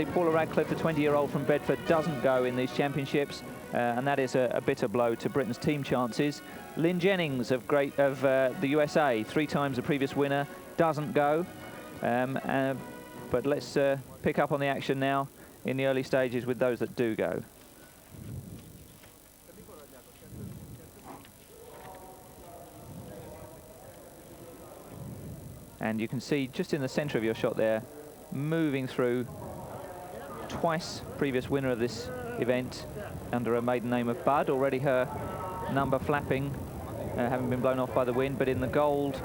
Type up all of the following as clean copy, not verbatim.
Paula Radcliffe, the 20-year-old from Bedford, doesn't go in these championships, and that is a bitter blow to Britain's team chances. Lynn Jennings of the USA, 3 times the previous winner, doesn't go. But let's pick up on the action now in the early stages with those that do go. And you can see just in the centre of your shot there, moving through, twice previous winner of this event under her maiden name of Bud, already her number flapping, having been blown off by the wind, but in the gold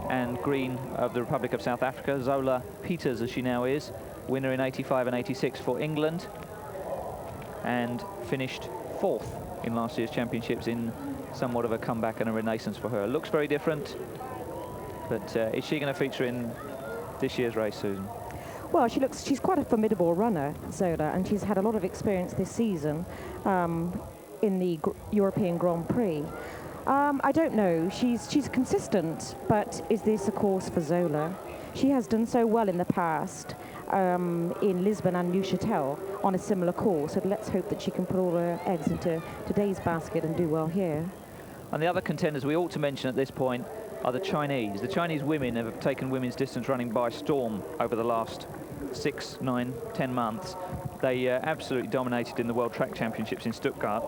and green of the Republic of South Africa, Zola Peters, as she now is, winner in 85 and 86 for England, and finished 4th in last year's championships in somewhat of a comeback and a renaissance for her. Looks very different, but is she going to feature in this year's race, Susan? Well, she's quite a formidable runner, Zola, and she's had a lot of experience this season in the European Grand Prix. I don't know, she's consistent, but is this a course for Zola? She has done so well in the past in Lisbon and Neuchâtel on a similar course, so let's hope that she can put all her eggs into today's basket and do well here. And the other contenders we ought to mention at this point are the Chinese. The Chinese women have taken women's distance running by storm over the last 6, 9, 10 months. They absolutely dominated in the World Track Championships in Stuttgart.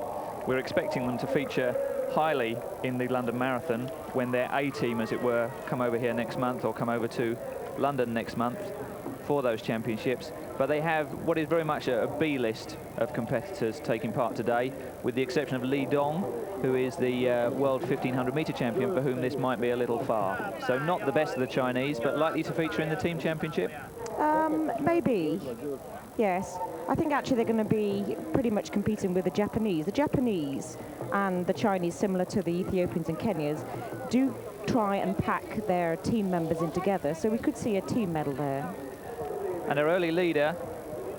We're expecting them to feature highly in the London Marathon when their A-team, as it were, come over here next month or come over to London next month for those championships. But they have what is very much a B-list of competitors taking part today, with the exception of Li Dong, who is the world 1500-meter champion, for whom this might be a little far. So not the best of the Chinese, but likely to feature in the team championship? Maybe, yes. I think actually they're going to be pretty much competing with the Japanese. The Japanese and the Chinese, similar to the Ethiopians and Kenyans, do try and pack their team members in together, so we could see a team medal there. And our early leader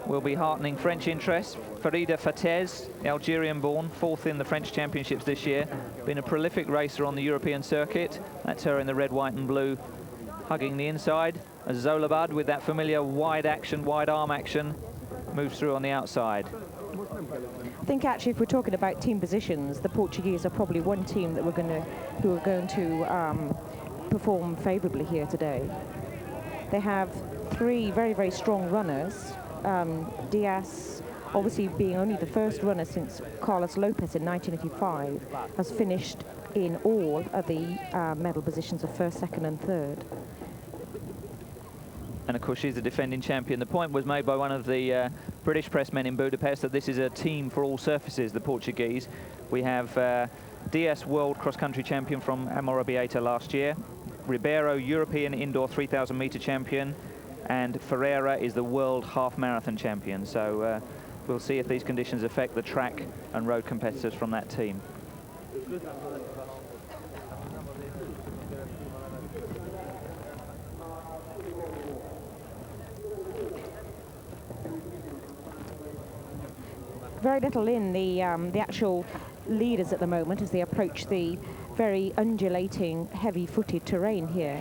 will be heartening French interest. Farida FATES, Algerian-born, 4th in the French championships this year. Been a prolific racer on the European circuit. That's her in the red, white and blue, hugging the inside. As Zola Bud, with that familiar wide arm action, moves through on the outside. I think actually, if we're talking about team positions, the Portuguese are probably one team that who are going to perform favourably here today. They have 3 very, very strong runners. Dias, obviously being only the first runner since Carlos Lopez in 1985, has finished in all of the medal positions of 1st, 2nd and 3rd. And of course she's the defending champion. The point was made by one of the British pressmen in Budapest that this is a team for all surfaces, the Portuguese. We have Dias, world cross-country champion from Amorebieta last year. Ribeiro, European indoor 3,000 meter champion. And Ferreira is the world half marathon champion. So we'll see if these conditions affect the track and road competitors from that team. Very little in the actual leaders at the moment as they approach the very undulating, heavy-footed terrain here.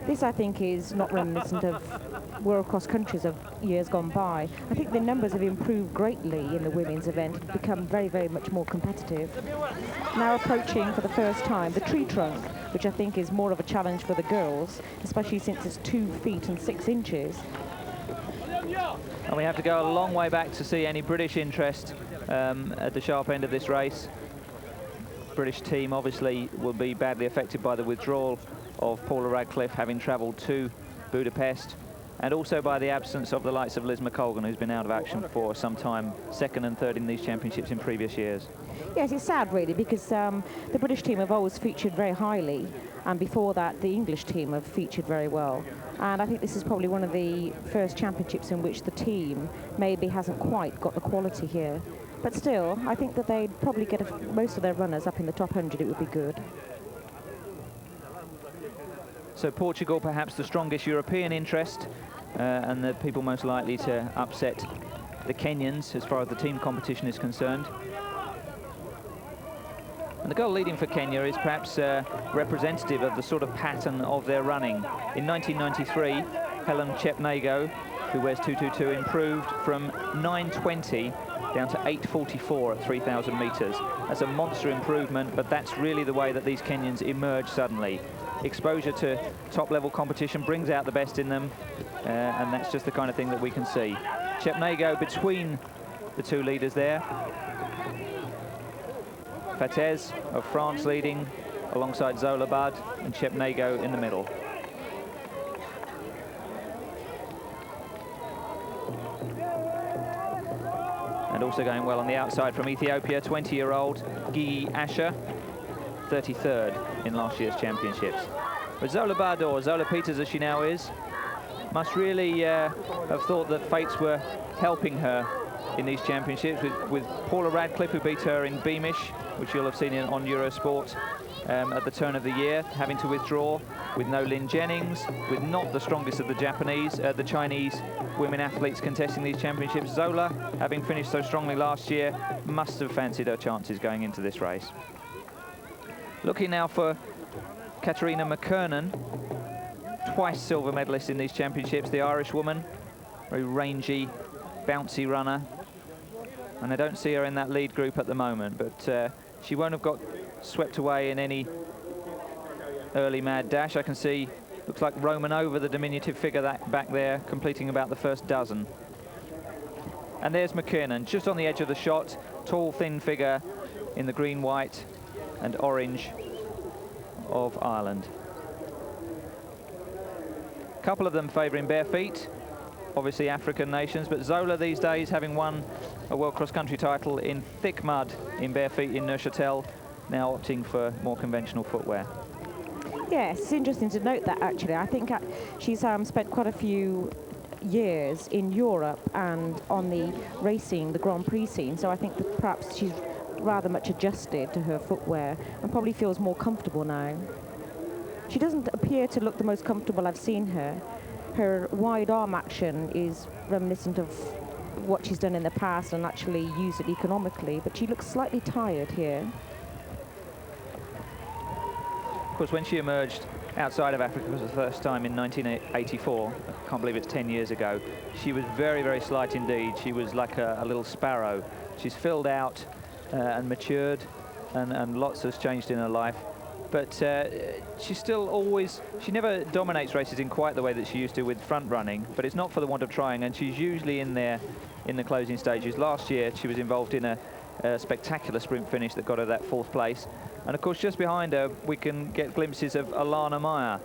This, I think, is not reminiscent of world cross countries of years gone by. I think the numbers have improved greatly in the women's event, become very, very much more competitive. Now approaching for the first time the tree trunk, which I think is more of a challenge for the girls, especially since it's 2 feet and 6 inches. And we have to go a long way back to see any British interest at the sharp end of this race. British team obviously will be badly affected by the withdrawal of Paula Radcliffe, having travelled to Budapest, and also by the absence of the likes of Liz McColgan, who's been out of action for some time, 2nd and 3rd in these championships in previous years. Yes, it's sad really, because the British team have always featured very highly, and before that the English team have featured very well. And I think this is probably one of the first championships in which the team maybe hasn't quite got the quality here. But still, I think that they'd probably get most of their runners up in the top 100, it would be good. So Portugal, perhaps the strongest European interest, and the people most likely to upset the Kenyans as far as the team competition is concerned. And the girl leading for Kenya is perhaps representative of the sort of pattern of their running. In 1993, Helen CHEPNGENO who wears 222, improved from 9:20 down to 8:44 at 3,000 metres. That's a monster improvement, but that's really the way that these Kenyans emerge suddenly. Exposure to top-level competition brings out the best in them, and that's just the kind of thing that we can see. CHEPNGENO between the two leaders there. FATES of France leading alongside Zola Budd, and CHEPNGENO in the middle. And also going well on the outside from Ethiopia, 20-year-old Gigi Asher, 33rd in last year's championships. But Zola Budd, or Zola Peters as she now is, must really have thought that fates were helping her in these championships with Paula Radcliffe, who beat her in Beamish, which you'll have seen on Eurosport at the turn of the year, having to withdraw, with no Lynn Jennings, with not the strongest of the Chinese women athletes contesting these championships. Zola, having finished so strongly last year, must have fancied her chances going into this race. Looking now for Katarina McKernan, twice silver medalist in these championships, the Irish woman, very rangy, bouncy runner. And I don't see her in that lead group at the moment, but she won't have got swept away in any early mad dash. I can see, looks like Romanova, the diminutive figure that back there, completing about the first dozen. And there's McKernan, just on the edge of the shot, tall, thin figure in the green, white and orange of Ireland. A couple of them favouring bare feet, obviously African nations, but Zola these days, having won a World Cross Country title in thick mud in bare feet in Neuchâtel, now opting for more conventional footwear. Yes, it's interesting to note that, actually. I think she's spent quite a few years in Europe and on the racing, the Grand Prix scene, so I think that perhaps she's rather much adjusted to her footwear and probably feels more comfortable now. She doesn't appear to look the most comfortable I've seen her. Her wide arm action is reminiscent of what she's done in the past and actually use it economically, but she looks slightly tired here. Of course, when she emerged outside of Africa for the first time in 1984, I can't believe it's 10 years ago, she was very, very slight indeed. She was like a little sparrow. She's filled out and matured, and lots has changed in her life. But she's still always, she never dominates races in quite the way that she used to with front running, but it's not for the want of trying, and she's usually in there in the closing stages. Last year, she was involved in a spectacular sprint finish that got her that 4th place. And of course, just behind her, we can get glimpses of Alana Meyer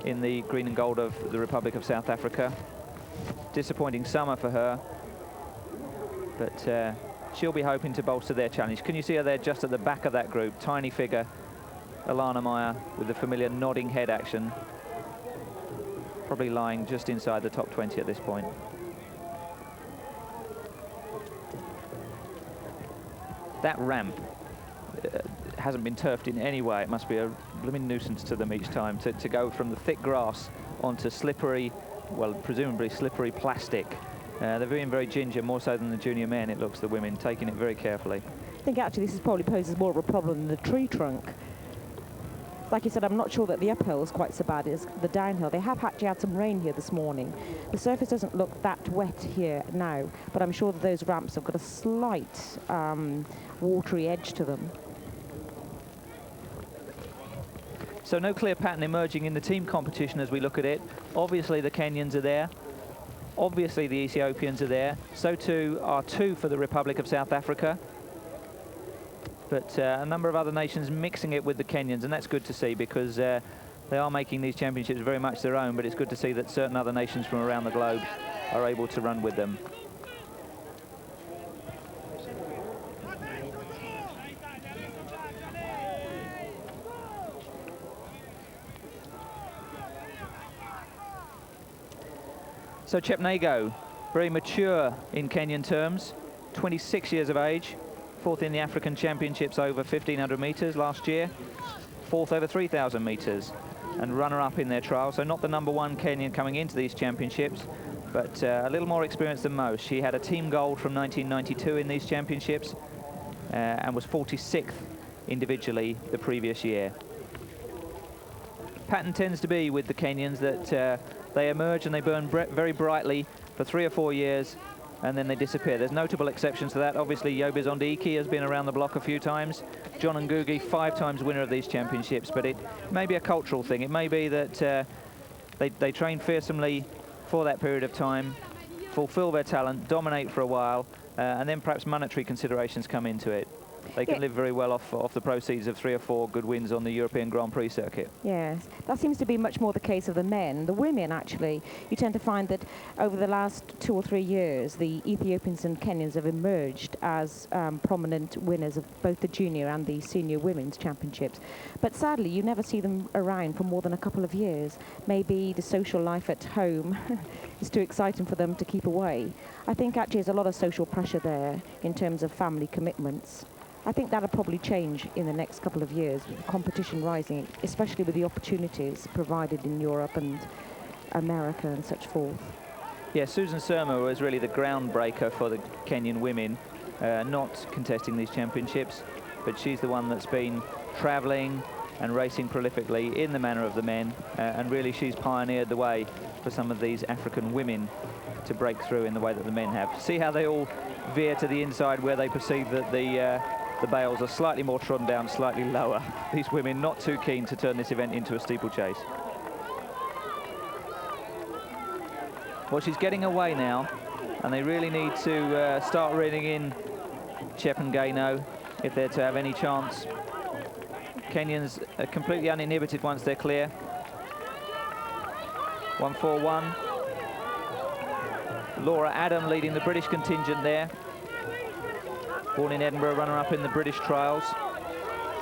in the green and gold of the Republic of South Africa. Disappointing summer for her, but she'll be hoping to bolster their challenge. Can you see her there just at the back of that group? Tiny figure, Alana Meyer, with the familiar nodding head action, probably lying just inside the top 20 at this point. That ramp hasn't been turfed in any way. It must be a blooming nuisance to them each time to go from the thick grass onto slippery, well, presumably slippery plastic. They're being very ginger, more so than the junior men, it looks, the women, taking it very carefully. I think actually this probably poses more of a problem than the tree trunk. Like you said, I'm not sure that the uphill is quite so bad as the downhill. They have actually had some rain here this morning. The surface doesn't look that wet here now, but I'm sure that those ramps have got a slight watery edge to them. So no clear pattern emerging in the team competition as we look at it. Obviously the Kenyans are there. Obviously the Ethiopians are there. So too are 2 for the Republic of South Africa. But a number of other nations mixing it with the Kenyans, and that's good to see, because they are making these championships very much their own, but it's good to see that certain other nations from around the globe are able to run with them. So CHEPNGENO, very mature in Kenyan terms, 26 years of age, 4th in the African Championships over 1,500 metres last year, 4th over 3,000 metres, and runner-up in their trial. So not the #1 Kenyan coming into these championships, but a little more experienced than most. She had a team gold from 1992 in these championships and was 46th individually the previous year. Pattern tends to be with the Kenyans that they emerge and they burn very brightly for 3 or 4 years, and then they disappear. There's notable exceptions to that. Obviously, Yobis Ondiki has been around the block a few times. John Ngugi, 5 times winner of these championships, but it may be a cultural thing. It may be that they train fearsomely for that period of time, fulfill their talent, dominate for a while, and then perhaps monetary considerations come into it. They can live very well off the proceeds of 3 or 4 good wins on the European Grand Prix circuit. Yes, that seems to be much more the case of the men. The women, actually, you tend to find that over the last 2 or 3 years, the Ethiopians and Kenyans have emerged as prominent winners of both the junior and the senior women's championships. But sadly, you never see them around for more than a couple of years. Maybe the social life at home is too exciting for them to keep away. I think actually there's a lot of social pressure there in terms of family commitments. I think that'll probably change in the next couple of years, with competition rising, especially with the opportunities provided in Europe and America and such forth. Yeah, Susan Surma was really the groundbreaker for the Kenyan women, not contesting these championships, but she's the one that's been travelling and racing prolifically in the manner of the men, and really she's pioneered the way for some of these African women to break through in the way that the men have. See how they all veer to the inside where they perceive that the bales are slightly more trodden down, slightly lower. These women not too keen to turn this event into a steeplechase. Well, she's getting away now, and they really need to start reeling in CHEPNGENO if they're to have any chance. Kenyans are completely uninhibited once they're clear. 1-4-1. Laura Adam leading the British contingent there. Born in Edinburgh, runner-up in the British trials,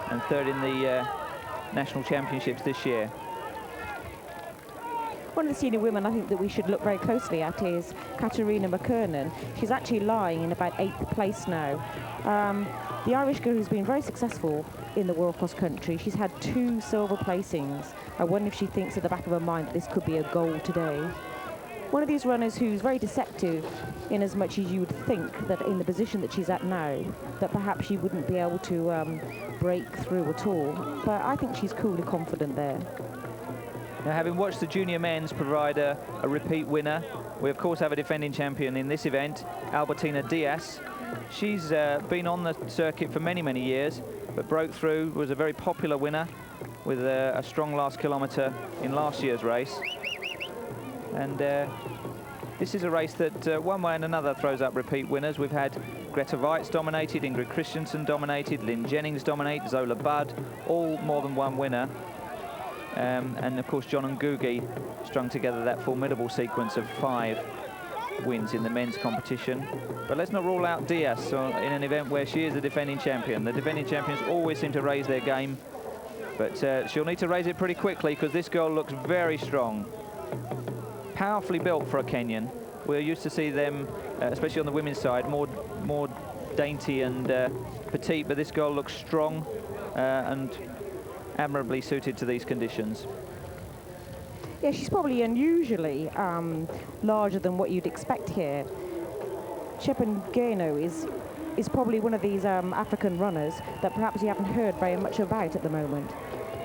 and 3rd in the national championships this year. One of the senior women I think that we should look very closely at is Katerina McKernan. She's actually lying in about 8th place now. The Irish girl who's been very successful in the world cross country. She's had 2 silver placings. I wonder if she thinks at the back of her mind that this could be a goal today. One of these runners who's very deceptive, in as much as you would think that in the position that she's at now, that perhaps she wouldn't be able to break through at all. But I think she's coolly confident there. Now, having watched the junior men's provide a repeat winner, we of course have a defending champion in this event, Albertina DIAS. She's been on the circuit for many, many years, but broke through, was a very popular winner with a strong last kilometre in last year's race. And this is a race that one way and another throws up repeat winners. We've had Greta Weitz dominated, Ingrid Christensen dominated, Lynn Jennings dominated, Zola Budd, all more than one winner. And of course John Ngugi strung together that formidable sequence of 5 wins in the men's competition. But let's not rule out Diaz in an event where she is the defending champion. The defending champions always seem to raise their game, but she'll need to raise it pretty quickly because this girl looks very strong. Powerfully built for a Kenyan. We're used to see them, especially on the women's side, more dainty and petite, but this girl looks strong and admirably suited to these conditions. Yeah, she's probably unusually larger than what you'd expect here. CHEPNGENO is probably one of these African runners that perhaps you haven't heard very much about at the moment.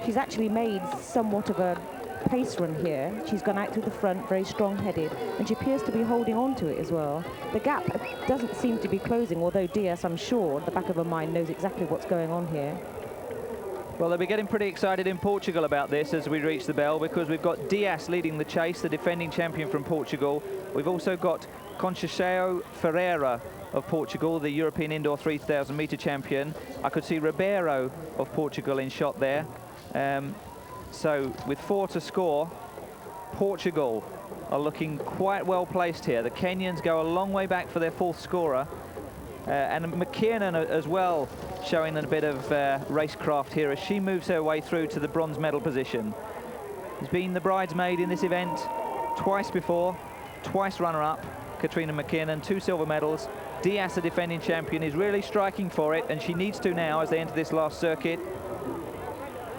She's actually made somewhat of a pace run here. She's gone out through the front, very strong-headed, and she appears to be holding on to it as well. The gap doesn't seem to be closing, although Diaz, I'm sure, at the back of her mind, knows exactly what's going on here. Well, they'll be getting pretty excited in Portugal about this as we reach the bell, because we've got Dias leading the chase, the defending champion from Portugal. We've also got Conceição Ferreira of Portugal, the European indoor 3,000 metre champion. I could see Ribeiro of Portugal in shot there. So with 4 to score, Portugal are looking quite well placed here. The Kenyans go a long way back for their 4th scorer. And McKiernan as well showing a bit of racecraft here as she moves her way through to the bronze medal position. She's been the bridesmaid in this event twice before, twice runner-up. Katrina McKiernan, 2 silver medals. Diaz, the defending champion, is really striking for it, and she needs to now as they enter this last circuit.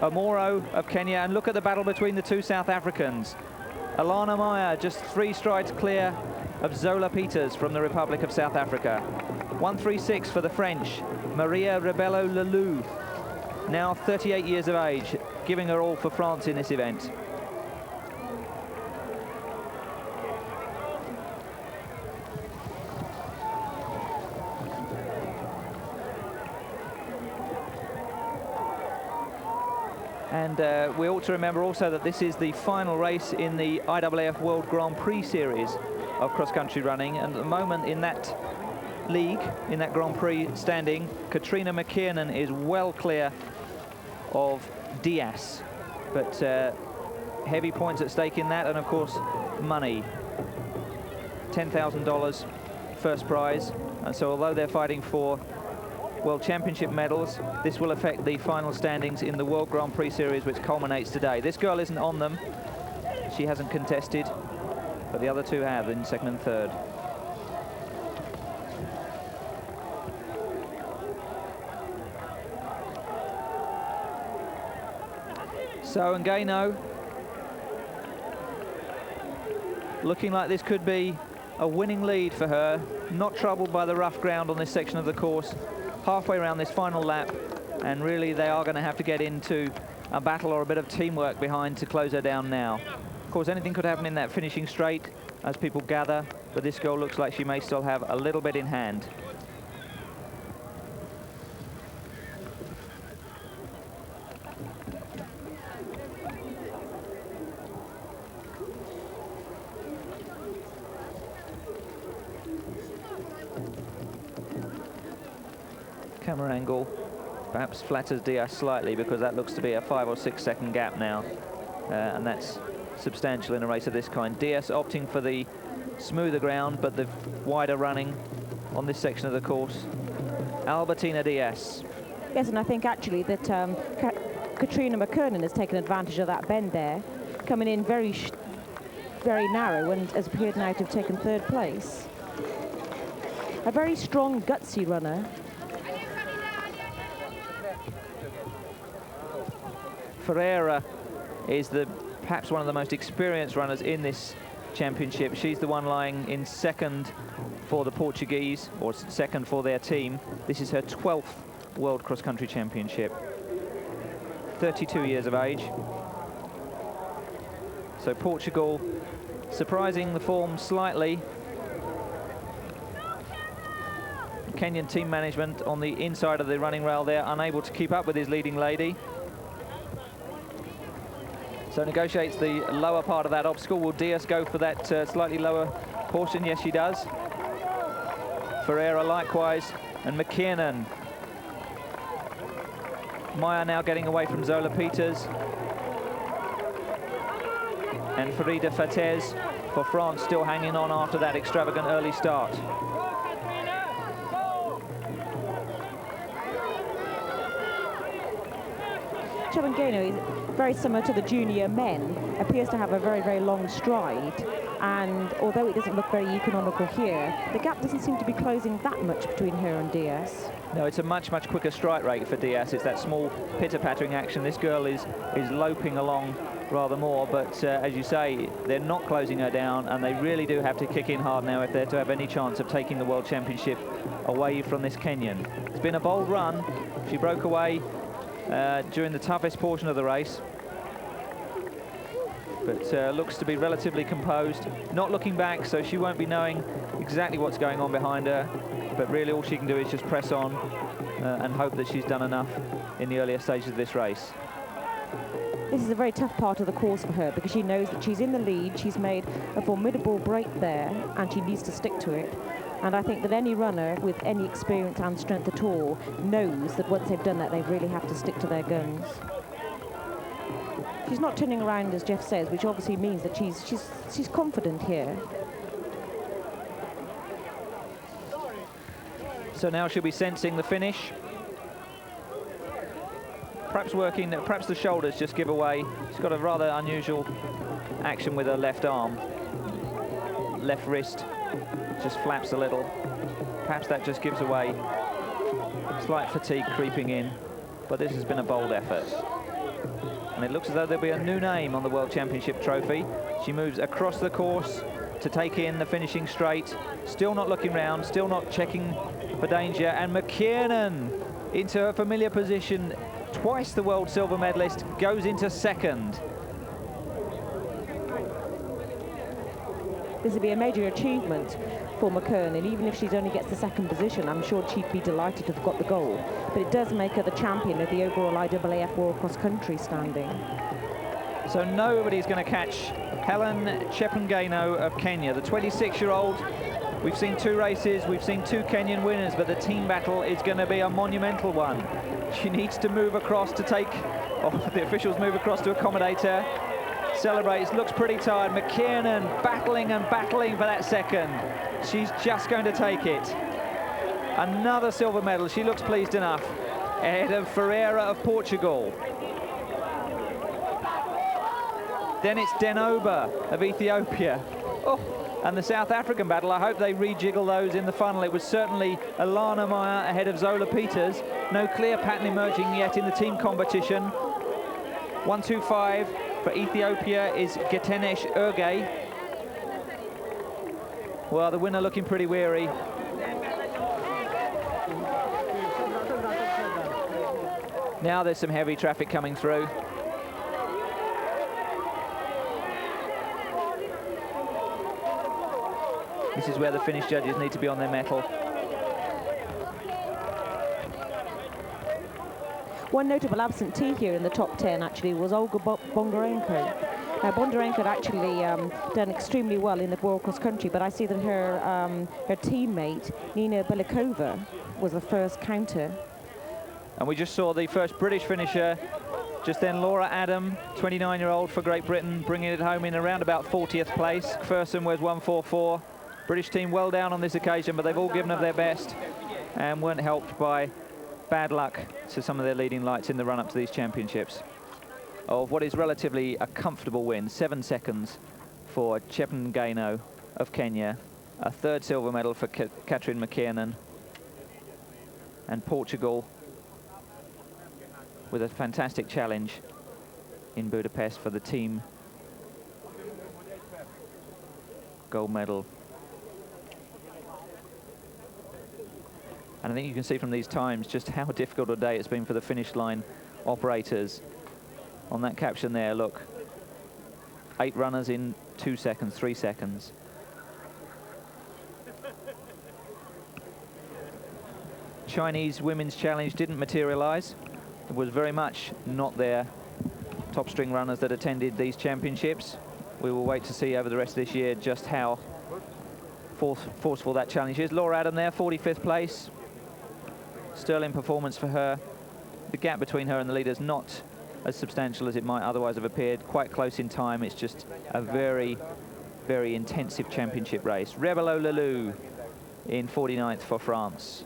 Amoro of Kenya, and look at the battle between the 2 South Africans. Alana Meyer just 3 strides clear of Zola Peters from the Republic of South Africa. 1:36 for the French, Maria Rebello Lalou, now 38 years of age, giving her all for France in this event. And we ought to remember also that this is the final race in the IAAF World Grand Prix Series of cross-country running. And at the moment in that league, in that Grand Prix standing, Katrina McKiernan is well clear of Dias. But heavy points at stake in that, and of course money. $10,000 first prize. And so although they're fighting for World Championship medals, this will affect the final standings in the World Grand Prix Series, which culminates today. This girl isn't on them. She hasn't contested, but the other two have in second and third. So Ngeno, looking like this could be a winning lead for her. Not troubled by the rough ground on this section of the course. Halfway around this final lap, and really they are going to have to get into a battle or a bit of teamwork behind to close her down now. Of course, anything could happen in that finishing straight as people gather, but this girl looks like she may still have a little bit in hand. Camera angle perhaps flatters Dias slightly, because that looks to be a 5 or 6 second gap now, and that's substantial in a race of this kind. Dias opting for the smoother ground but the wider running on this section of the course. Albertina Dias. Yes, and I think actually that Katrina McKiernan has taken advantage of that bend there, coming in very narrow, and has appeared now to have taken third place. A very strong, gutsy runner. Farida is perhaps one of the most experienced runners in this championship. She's the one lying in second for the Portuguese, or second for their team. This is her 12th World Cross Country Championship. 32 years of age. So Portugal surprising the form slightly. Kenyan team management on the inside of the running rail there, unable to keep up with his leading lady. So negotiates the lower part of that obstacle. Will Dias go for that slightly lower portion? Yes, she does. Farida likewise, and McKiernan. Maya now getting away from Zola Peters. And Farida FATES for France still hanging on after that extravagant early start. CHEPNGENO is very similar to the junior men, appears to have a very, very long stride, and although it doesn't look very economical here, the gap doesn't seem to be closing that much between her and Dias. No, it's a much, much quicker strike rate for Dias. It's that small pitter-pattering action. This girl is loping along rather more, but as you say, they're not closing her down, and they really do have to kick in hard now if they're to have any chance of taking the World Championship away from this Kenyan. It's been a bold run. She broke away during the toughest portion of the race, but looks to be relatively composed, not looking back, so she won't be knowing exactly what's going on behind her, but really all she can do is just press on and hope that she's done enough in the earlier stages of this race. This is a very tough part of the course for her, because she knows that she's in the lead, she's made a formidable break there, and she needs to stick to it. And I think that any runner with any experience and strength at all knows that once they've done that, they really have to stick to their guns. She's not turning around, as Jeff says, which obviously means that she's confident here. So now she'll be sensing the finish. Perhaps the shoulders just give away. She's got a rather unusual action with her left arm. Left wrist just flaps a little. Perhaps that just gives away. Slight fatigue creeping in, but this has been a bold effort. And it looks as though there'll be a new name on the World Championship trophy. She moves across the course to take in the finishing straight. Still not looking round, still not checking for danger. And McKiernan into her familiar position. Twice the world silver medalist goes into second. This this would be a major achievement for McKernan. Even if she only gets the second position, I'm sure she'd be delighted to have got the gold. But it does make her the champion of the overall IAAF World Cross Country standing. So nobody's going to catch Helen CHEPNGENO of Kenya, the 26-year-old. We've seen 2 races, we've seen 2 Kenyan winners, but the team battle is going to be a monumental one. She needs to move across to take, or the officials move across to accommodate her. Celebrates, looks pretty tired. McKernan battling and battling for that second. She's just going to take it. Another silver medal, she looks pleased enough. Ahead of Farida of Portugal. Then it's Denoba of Ethiopia. Oh, and the South African battle, I hope they rejiggle those in the final. It was certainly Alana Meyer ahead of Zola Peters. No clear pattern emerging yet in the team competition. 1-2-5 for Ethiopia is Getenesh Erge. Well, the winner looking pretty weary. Now there's some heavy traffic coming through. This is where the Finnish judges need to be on their mettle. One notable absentee here in the top 10 actually was Olga Bondarenko. Now Bondarenko had actually done extremely well in the World Cross Country, but I see that her teammate Nina Belikova was the first counter. And we just saw the first British finisher. Just then Laura Adam, 29-year-old for Great Britain, bringing it home in around about 40th place. McPherson was 1-4-4. British team well down on this occasion, but they've all given up their best and weren't helped by bad luck to some of their leading lights in the run-up to these championships. Of what is relatively a comfortable win, 7 seconds for CHEPNGENO of Kenya, a 3rd silver medal for Katrin McKernan, and Portugal with a fantastic challenge in Budapest for the team gold medal. And I think you can see from these times just how difficult a day it's been for the finish line operators. On that caption there, look, 8 runners in 2 seconds, 3 seconds. Chinese women's challenge didn't materialize. It was very much not their top string runners that attended these championships. We will wait to see over the rest of this year just how forceful that challenge is. Laura Adam there, 45th place. Sterling performance for her. The gap between her and the leaders not as substantial as it might otherwise have appeared. Quite close in time. It's just a very, very intensive championship race. Rebelo Lalou in 49th for France.